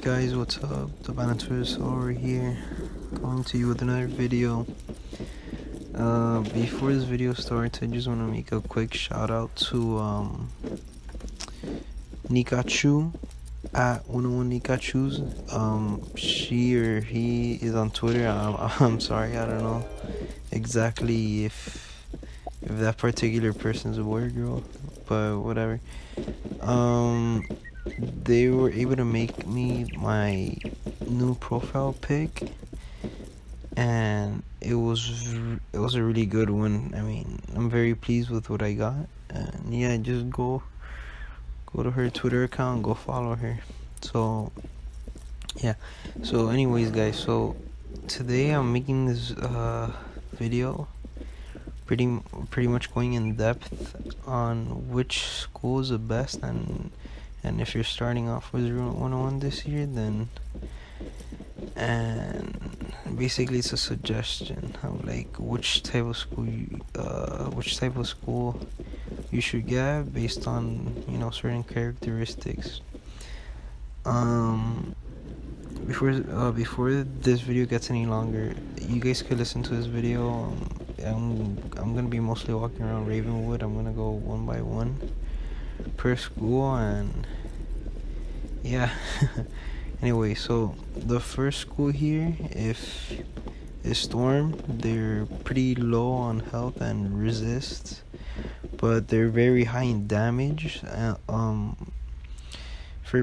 Guys, what's up? The Banators over here, coming to you with another video. Before this video starts, I just want to make a quick shout out to Nikachu at 101 Nikachu's. She or he is on Twitter. I'm sorry, I don't know exactly if that particular person's a boy or girl, but whatever. They were able to make me my new profile pic, and it was a really good one. I mean, I'm very pleased with what I got, and yeah, just go to her Twitter account, go follow her. So yeah, so anyways guys, so today I'm making this video pretty much going in depth on which school is the best, and if you're starting off with WIZARD101 this year, then, and basically it's a suggestion of like which type of school you should get based on, you know, certain characteristics. Before this video gets any longer, you guys could listen to this video. I'm gonna be mostly walking around Ravenwood. I'm gonna go one by one per school, and yeah. Anyway, so the first school here is Storm. They're pretty low on health and resist, but they're very high in damage. For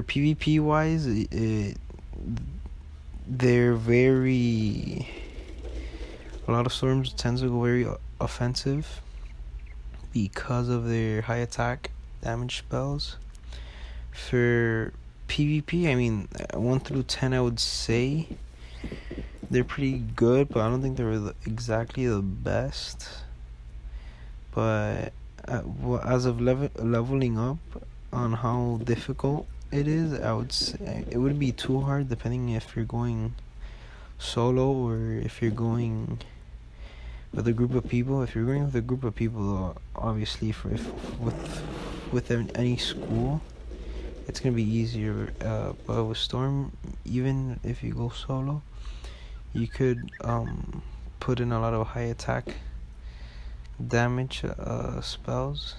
PvP wise, they're very, a lot of Storms tend to go very offensive because of their high attack damage spells. For PvP, I mean, 1 through 10, I would say they're pretty good, but I don't think they're exactly the best. But as of leveling up on how difficult it is, I would say it wouldn't be too hard, depending if you're going solo or if you're going with a group of people. If you're going with a group of people, obviously, with any school, it's gonna be easier. But with Storm, even if you go solo, you could put in a lot of high attack damage spells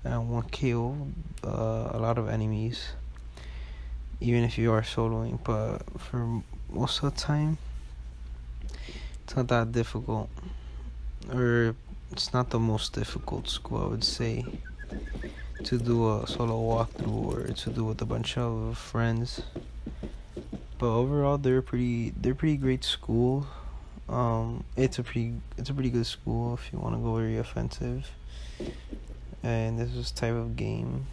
and 1 KO a lot of enemies, even if you are soloing. But for most of the time, it's not that difficult, or it's not the most difficult school, I would say, to do a solo walkthrough or to do with a bunch of friends. But overall, they're pretty great school. It's a pretty good school if you want to go very offensive, and this is type of game.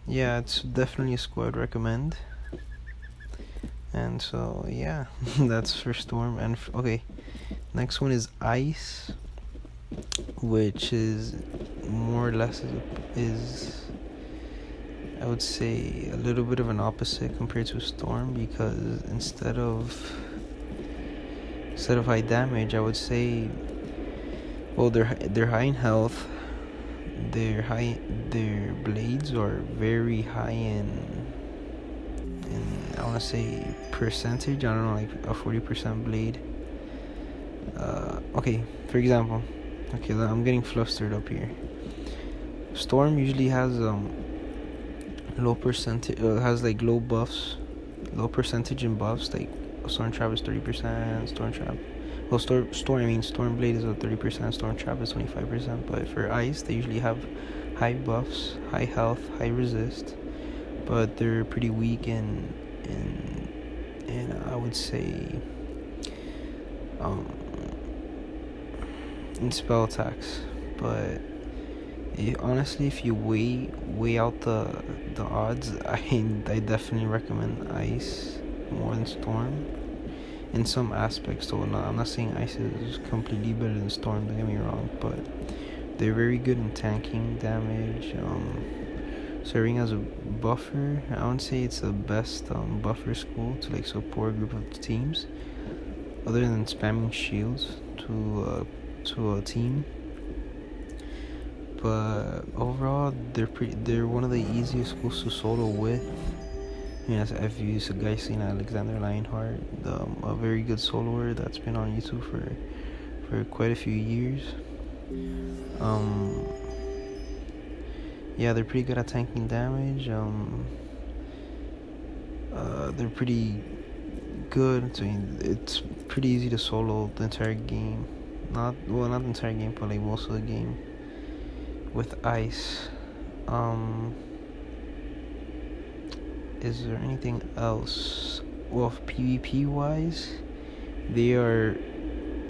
Yeah, it's definitely a school I'd recommend. And so yeah, that's for Storm. And okay, next one is Ice, which is more or less is I would say a little bit of an opposite compared to Storm, because instead of high damage, I would say, well, they're high in health. Their blades are very high in I want to say percentage. I don't know, like a 40% blade. Okay, for example, okay, I'm getting flustered up here. Storm usually has low percentage, has like low percentage in buffs. Like Storm Trap is 30%, Storm Trap, well, Storm Blade is at 30%, Storm Trap is 25%. But for Ice, they usually have high buffs, high health, high resist, but they're pretty weak in I would say in spell attacks. But honestly, if you weigh out the odds, I definitely recommend Ice more than Storm in some aspects. So I'm not saying Ice is completely better than Storm, don't get me wrong, but they're very good in tanking damage, serving as a buffer. I wouldn't say it's the best buffer school to like support a group of teams, other than spamming shields to a team. But overall, overall, they're one of the easiest schools to solo with. Yes, I've used a guy seen Alexander Lionheart, a very good soloer that's been on YouTube for quite a few years. Yeah, they're pretty good at tanking damage. They're pretty good. I mean, it's pretty easy to solo the entire game. Not the entire game, but like most of the game with ice. Is there anything else? Well, PvP wise, they are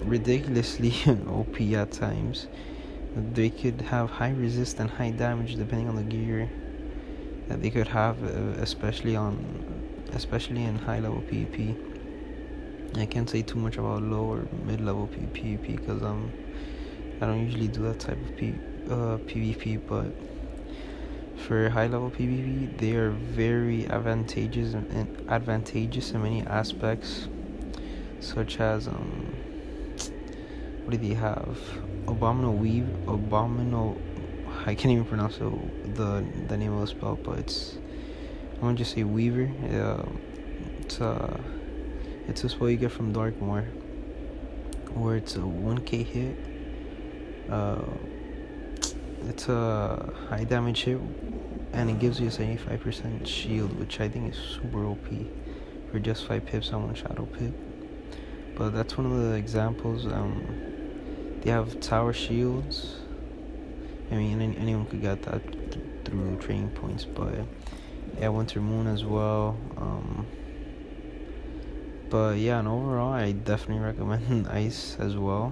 ridiculously OP at times. They could have high resist and high damage depending on the gear that they could have, especially in high level PvP. I can't say too much about low or mid level PvP because I don't usually do that type of PvP, but for high level PvP, they are very advantageous in many aspects, such as what do they have? I can't even pronounce the name of the spell, but I'm gonna just say Weaver. It's a spell you get from Darkmoor, where it's a 1k hit. It's a high damage hit, and it gives you a 75% shield, which I think is super OP for just 5 pips on one shadow pip. But that's one of the examples. They have tower shields. I mean, anyone could get that through training points, but yeah, Winter Moon as well. But yeah, and overall, I definitely recommend Ice as well.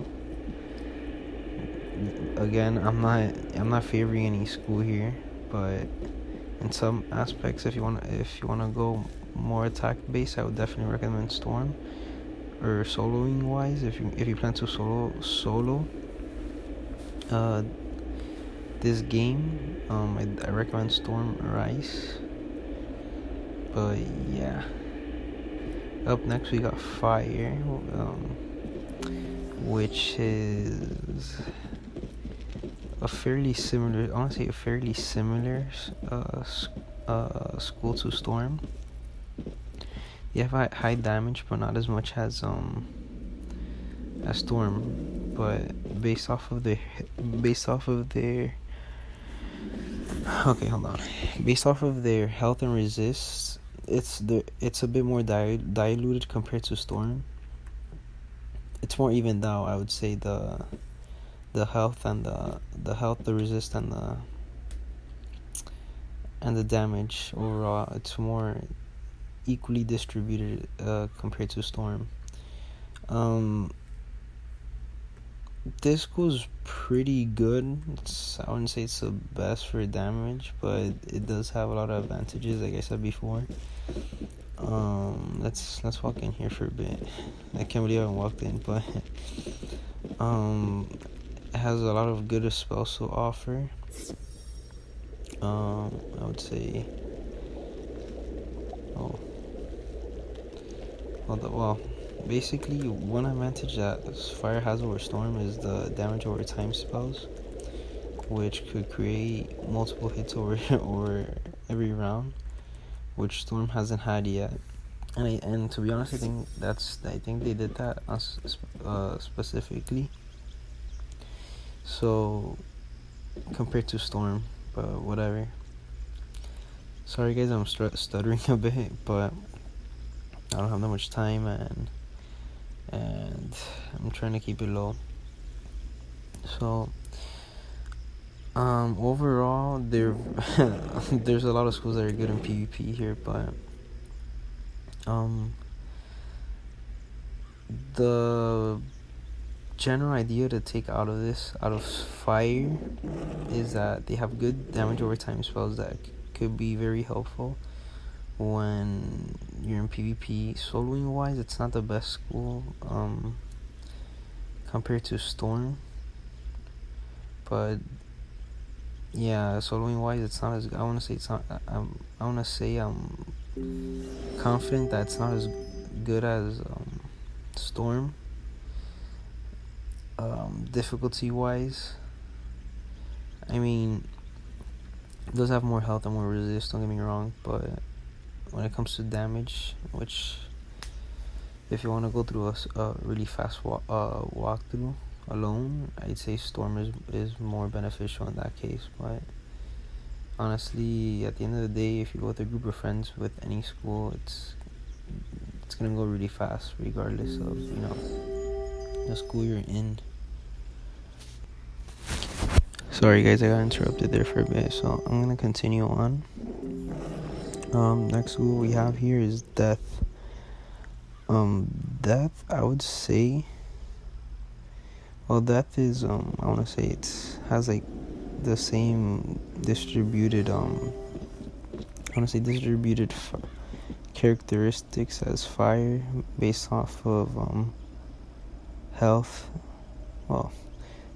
Again, I'm not favoring any school here, but in some aspects, if you wanna go more attack based, I would definitely recommend Storm. Or soloing wise, if you plan to solo this game, I recommend Storm or Ice. But yeah, up next we got Fire, which is a fairly similar school to Storm. You have high damage, but not as much as Storm. But based off of their okay, hold on. Based off of their health and resist, it's a bit more diluted compared to Storm. It's more evened out, I would say. The health and the resist and the damage overall, it's more equally distributed compared to Storm. This school's pretty good. I wouldn't say it's the best for damage, but it does have a lot of advantages, like I said before. Let's walk in here for a bit. I can't believe I haven't walked in, but it has a lot of good spells to offer. I would say, well, basically one advantage that Fire has over Storm is the damage over time spells, which could create multiple hits over every round, which Storm hasn't had yet. And to be honest, I think they did that specifically, so compared to Storm, but whatever. Sorry guys, I'm stuttering a bit, but I don't have that much time, and I'm trying to keep it low. So overall, there's a lot of schools that are good in PvP here, but the general idea to take out of Fire is that they have good damage over time spells that could be very helpful when you're in PvP. Soloing wise, it's not the best school compared to Storm, but yeah, soloing wise, it's not as, I want to say I'm confident that it's not as good as Storm. Difficulty wise, I mean, does have more health and more resist, don't get me wrong, but when it comes to damage, which if you want to go through a really fast walkthrough alone, I'd say Storm is more beneficial in that case. But honestly, at the end of the day, if you go with a group of friends with any school, it's gonna go really fast regardless of, you know, the school you're in. Sorry guys, I got interrupted there for a bit, so I'm gonna continue on. Next school we have here is Death. Death, I would say, well, Death is I want to say it has like the same distributed characteristics as Fire, based off of health,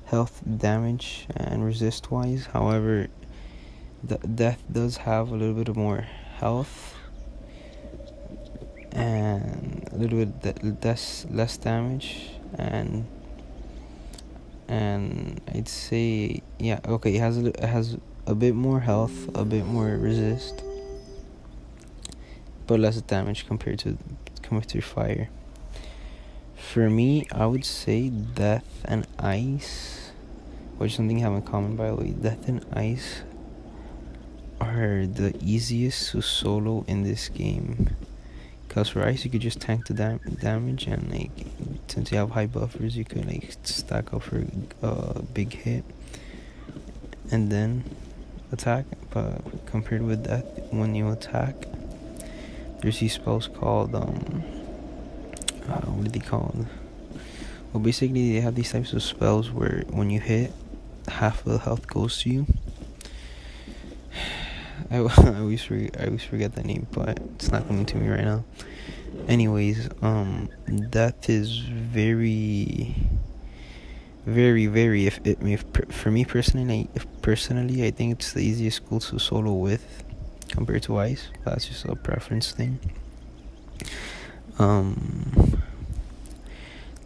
health, damage, and resist wise. However, Death does have a little bit of more health and a little bit less damage, and I'd say, yeah, okay, it has a bit more health, a bit more resist, but less damage compared to Fire. For me, I would say Death and Ice, which is something you have in common, by the way. Death and Ice are the easiest to solo in this game. Because for Ice, you could just tank the damage, and like, since you have high buffers, you could like stack up for a big hit and then attack. But compared with Death, when you attack, there's these spells called what are they called? Well, basically they have these types of spells where when you hit, half of the health goes to you. I always forget the name, but it's not coming to me right now. Anyways, Death is very, very, very. For me personally, I think it's the easiest school to solo with compared to Ice. That's just a preference thing.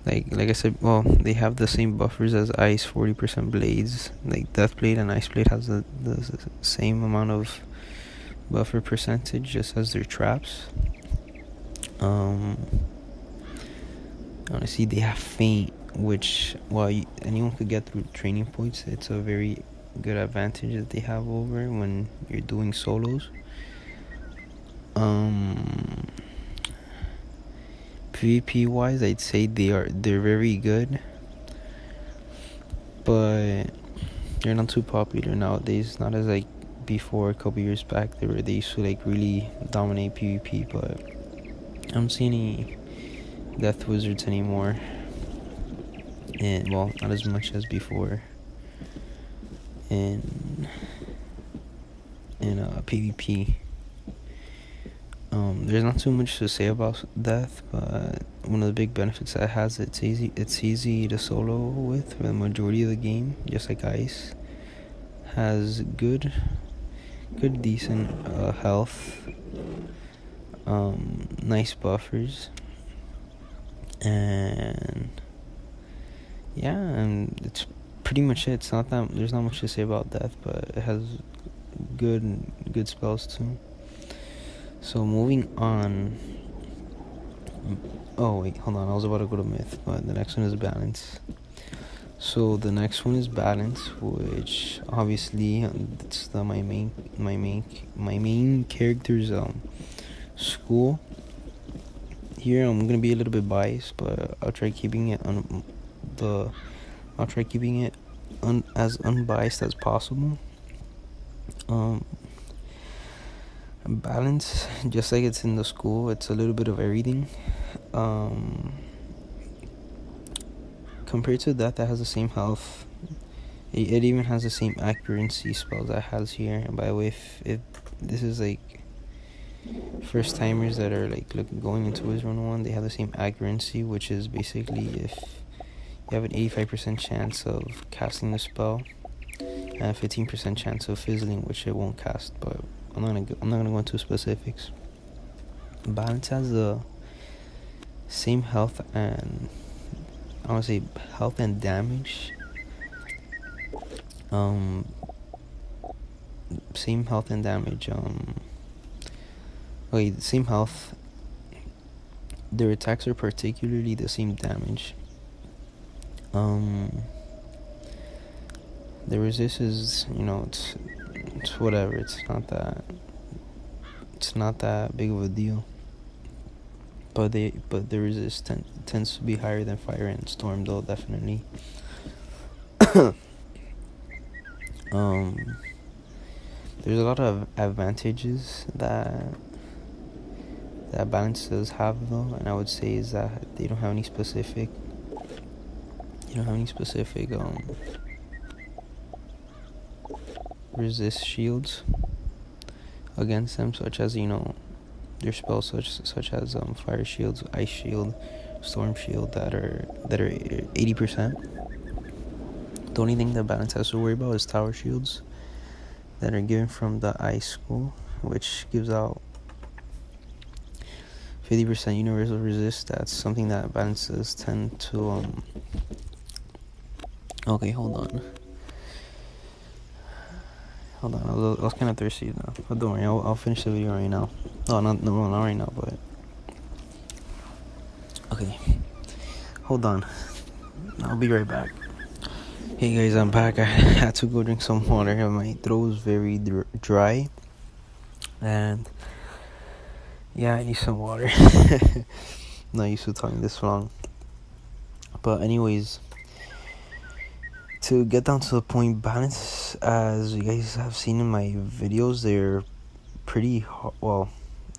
Like I said, well, they have the same buffers as Ice, 40% blades. Like Death Blade and Ice Blade has the same amount of buffer percentage, just as their traps. Honestly, they have Feint, which, while anyone could get through training points, it's a very good advantage that they have over when you're doing solos. PvP wise, I'd say they're very good, but they're not too popular nowadays. Not as like before, a couple years back, they used to like really dominate PvP, but I don't see any Death Wizards anymore, and well, not as much as before in PvP. There's not too much to say about Death, but one of the big benefits that it has, it's easy to solo with for the majority of the game, just like Ice. Has good decent health, nice buffers, and yeah, and it's pretty much it. It's not that there's not much to say about Death, but it has good spells too. So moving on. Oh wait, hold on. I was about to go to Myth, but the next one is Balance. So the next one is Balance, which obviously it's my main character's school. Here I'm gonna be a little bit biased, but I'll try keeping it as unbiased as possible. Balance, just like it's in the school, it's a little bit of everything. Compared to that has the same health, it even has the same accuracy spells that has here. And by the way, if this is like first timers that are like going into WIZARD101, they have the same accuracy, which is basically if you have an 85% chance of casting the spell and a 15% chance of fizzling, which it won't cast, but I'm not gonna go into specifics. Balance has the same health and I want to say health and damage same health and damage. Same health. Their attacks are particularly the same damage. The resist is, it's whatever. It's not that big of a deal. But the resist tends to be higher than fire and storm, though, definitely. There's a lot of advantages that balance does have, though, and I would say is that they don't have any specific resist shields against them, such as their spells such as fire shields, ice shield, storm shield that are 80%. The only thing that balance has to worry about is tower shields that are given from the ice school, which gives out 50% universal resist. That's something that balances tend to okay, hold on, I was kind of thirsty now, but don't worry, I'll finish the video right now. Not right now, but okay, hold on, I'll be right back. Hey guys, I'm back. I had to go drink some water. My throat was very dry, and yeah, I need some water. I'm not used to talking this long, but anyways, to get down to the point, balance, as you guys have seen in my videos, they're pretty well,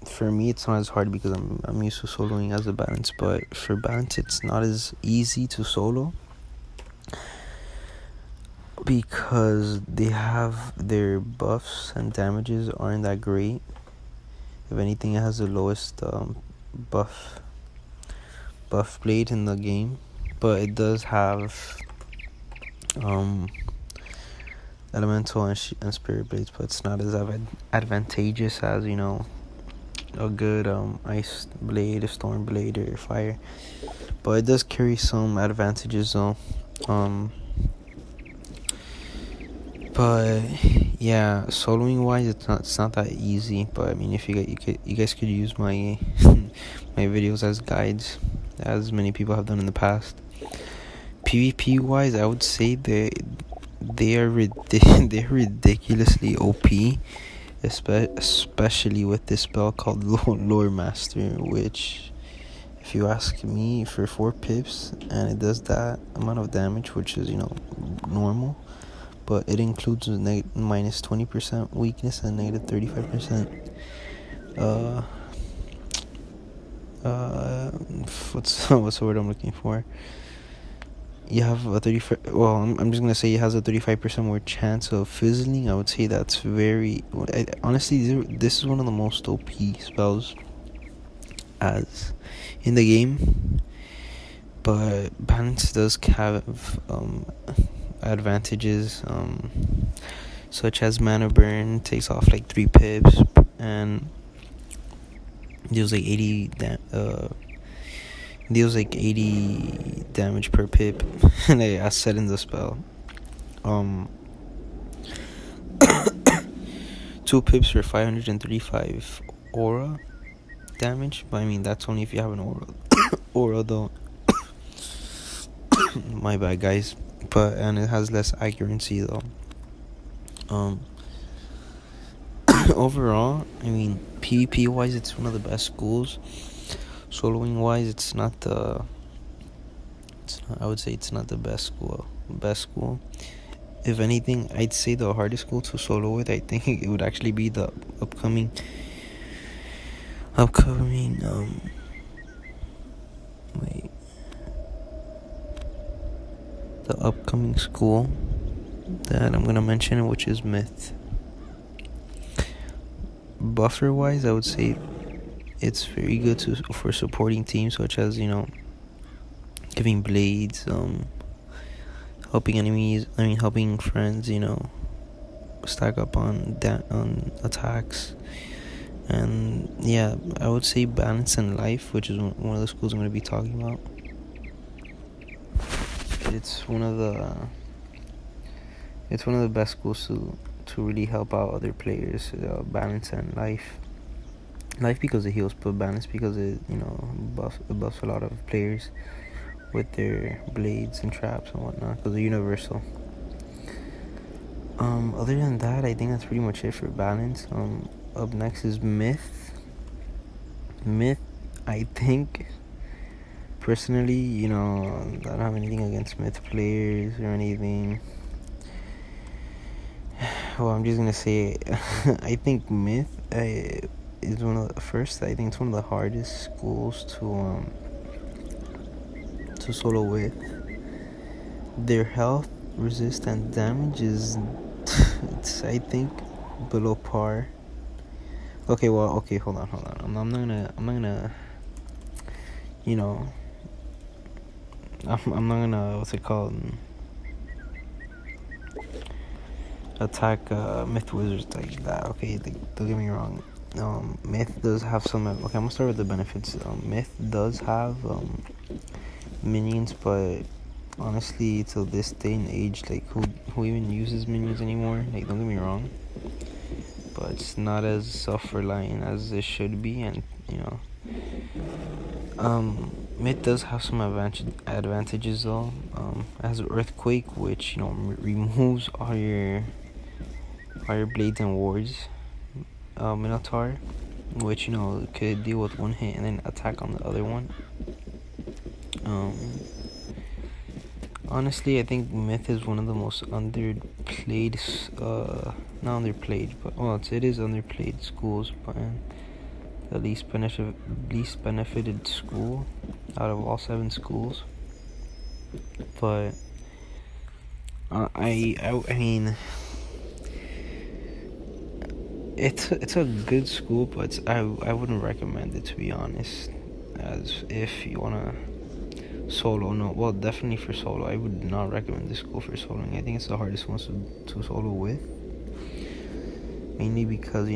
for me it's not as hard because I'm used to soloing as a balance, but for balance it's not as easy to solo because they have their buffs and damages aren't that great. If anything, it has the lowest buff blade in the game, but it does have elemental and spirit blades, but it's not as advantageous as a good ice blade, a storm blade, or fire. But it does carry some advantages though. But yeah, soloing wise, it's not that easy. But I mean, if you guys could use my my videos as guides, as many people have done in the past. PvP wise, I would say they're ridiculously OP, especially with this spell called Lore Master, which, if you ask me, for 4 pips and it does that amount of damage, which is normal, but it includes minus 20% weakness and negative 35%. What's the word I'm looking for? You have a 35. Well, I'm just gonna say it has a 35% more chance of fizzling. I would say that's very. Honestly, this is one of the most OP spells as in the game. But balance does have advantages, such as mana burn takes off like 3 pips and deals like 80 damage per pip. And I said in the spell 2 pips for 535 aura damage, but I mean that's only if you have an aura though. My bad, guys. And it has less accuracy though. Overall, I mean, PvP wise, it's one of the best schools. Soloing wise, I would say it's not the best school. If anything, I'd say the hardest school to solo with, I think it would actually be the upcoming the upcoming school that I'm gonna mention, which is Myth. Buffer wise, I would say it's very good for supporting teams, such as giving blades, helping enemies. I mean, helping friends. Stack up on attacks. And yeah, I would say balance and life, which is one of the schools I'm going to be talking about. It's one of the best schools to really help out other players, balance and life. Life because it heals, but balance because it buffs a lot of players with their blades and traps and whatnot because they're universal. Other than that, I think that's pretty much it for balance. Up next is myth. Myth, I think personally, I don't have anything against myth players or anything. Well, I'm just gonna say, I think myth is one of the first. I think it's one of the hardest schools to solo with. Their health, resist, and damage is, it's I think below par. Okay, hold on. I'm not gonna, I'm not gonna, what's it called? Attack myth wizards like that. Okay, don't get me wrong. Myth does have some. Okay, I'm gonna start with the benefits. Myth does have minions, but honestly, till this day and age, like who even uses minions anymore? Like, don't get me wrong, but it's not as self-reliant as it should be, and Myth does have some advantages though. It has Earthquake, which removes all your blades and wards. Minotaur, which could deal with one hit and then attack on the other one. Honestly, I think Myth is one of the most underplayed, not underplayed, but it is underplayed schools, but the least benefited school out of all 7 schools. But I mean, it's a good school, but I wouldn't recommend it, to be honest. As if you wanna solo, no, well, definitely for solo, I would not recommend this school for soloing. I think it's the hardest one to solo with, mainly because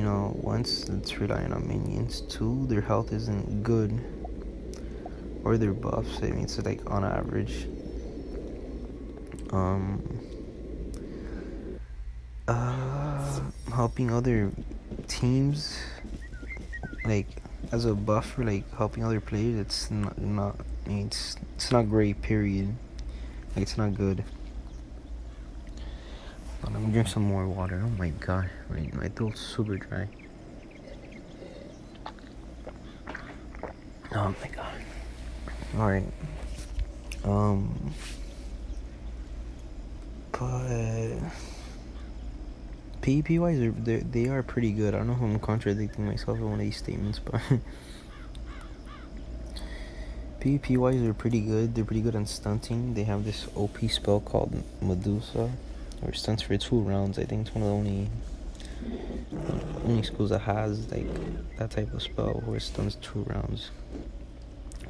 once it's relying on minions, 2, their health isn't good, or their buffs. I mean, it's like on average. Helping other teams, like as a buffer, like helping other players, it's not it's not great, period. Like, it's not good. I'm gonna drink some more water. Oh my god, my throat's super dry. Oh my god. Alright. But PvP wise, they are pretty good. I don't know if I'm contradicting myself in one of these statements, but PvP wise, they're pretty good. They're pretty good on stunting. They have this OP spell called Medusa, which stunts for 2 rounds. I think it's one of the only schools that has like that type of spell where it stuns 2 rounds.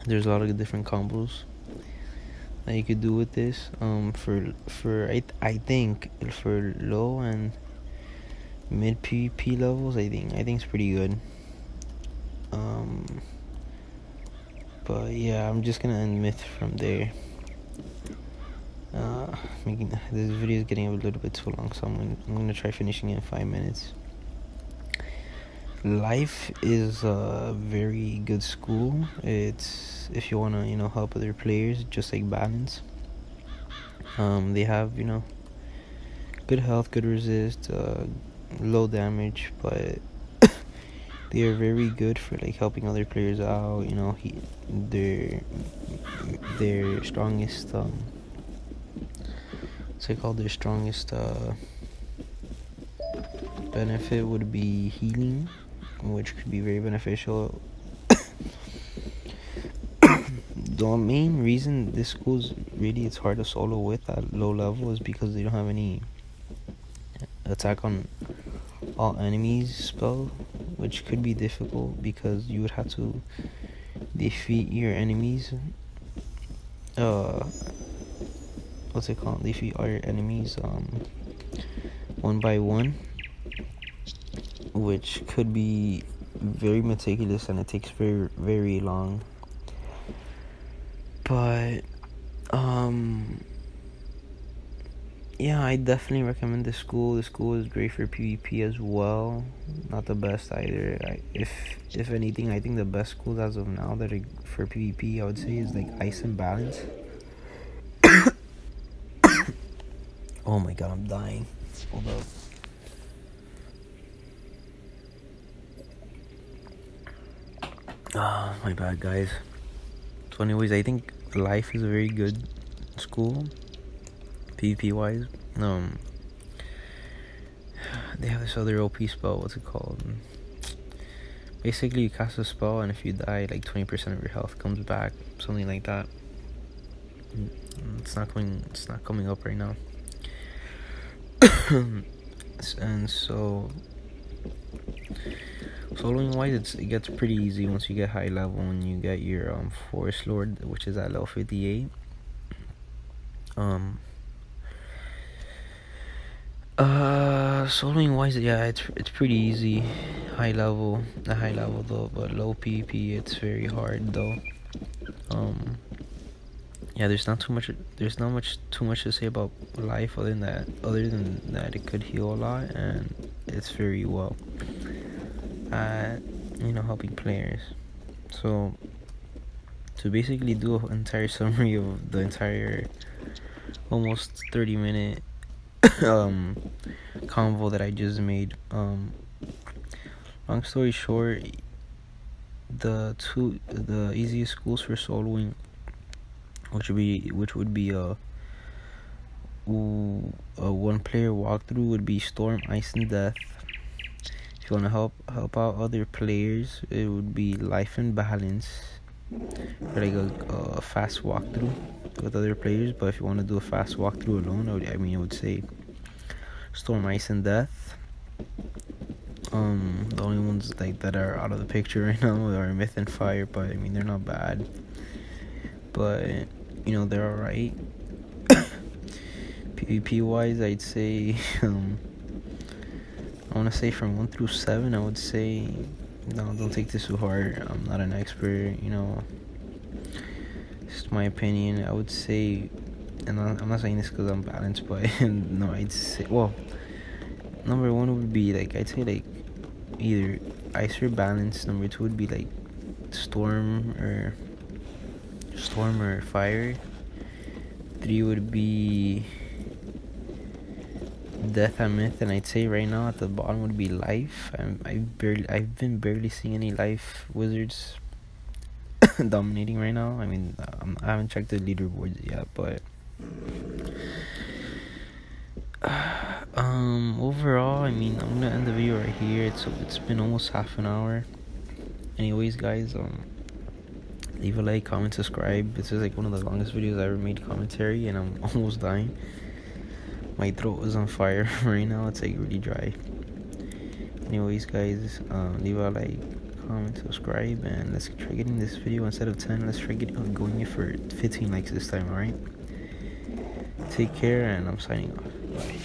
There's a lot of different combos that you could do with this. I think for low and mid PvP levels, I think it's pretty good. But yeah, I'm just gonna end Myth from there. This video is getting a little bit too long, so I'm gonna try finishing it in 5 minutes. Life is a very good school. It's, if you wanna help other players, just like balance. They have good health, good resist, low damage, but they are very good for like helping other players out. Their strongest their strongest benefit would be healing, which could be very beneficial. The main reason this school's it's hard to solo with at low level is because they don't have any attack on all enemies spell, which could be difficult because you would have to defeat your enemies. Defeat all your enemies one by one, which could be very meticulous and it takes very, very long. But yeah, I definitely recommend this school. The school is great for PvP as well. Not the best either. If anything, I think the best schools as of now that are for PvP, I would say, is like Ice and Balance. Oh my god, I'm dying. Hold up. Ah, my bad, guys. So anyways, I think Life is a very good school, PvP wise. They have this other OP spell. What's it called? Basically, you cast a spell, and if you die, like 20% of your health comes back, something like that. It's not coming up right now. And so, soloing wise, it gets pretty easy once you get high level and you get your Forest Lord, which is at level 58. Soloing wise, yeah, it's pretty easy. High level though, but low PvP, it's very hard though. Yeah, there's not too much to say about Life other than that it could heal a lot, and it's very well at helping players. So to basically do an entire summary of the entire almost 30-minute convo that I just made, long story short, the easiest schools for soloing, which would be a one player walkthrough, would be Storm, Ice, and Death. If you want to help out other players, it would be Life and Balance, for like a fast walkthrough with other players. But if you want to do a fast walkthrough alone, I would say Storm, Ice, and Death. The only ones like that are out of the picture right now are Myth and Fire, but I mean, they're not bad, but they're alright. PvP wise, I'd say I want to say from 1 through 7. I would say, no, don't take this too hard. I'm not an expert, Just my opinion. I would say, and I'm not saying this because I'm balanced, but no, I'd say, well, number 1 would be like, I'd say like either Ice or Balance. Number 2 would be like Storm or Fire. 3 would be Death and Myth, and I'd say right now at the bottom would be Life. I've been barely seeing any Life wizards dominating right now. I mean, I haven't checked the leaderboards yet, but overall, I mean, I'm gonna end the video right here. It's been almost half an hour. Anyways, guys, leave a like, comment, subscribe. This is like one of the longest videos I ever made commentary, and I'm almost dying. My throat is on fire right now. It's like really dry. Anyways, guys, leave a like, comment, subscribe, and let's try getting this video, instead of 10, let's try going it for 15 likes this time. Alright, take care, and I'm signing off. Bye.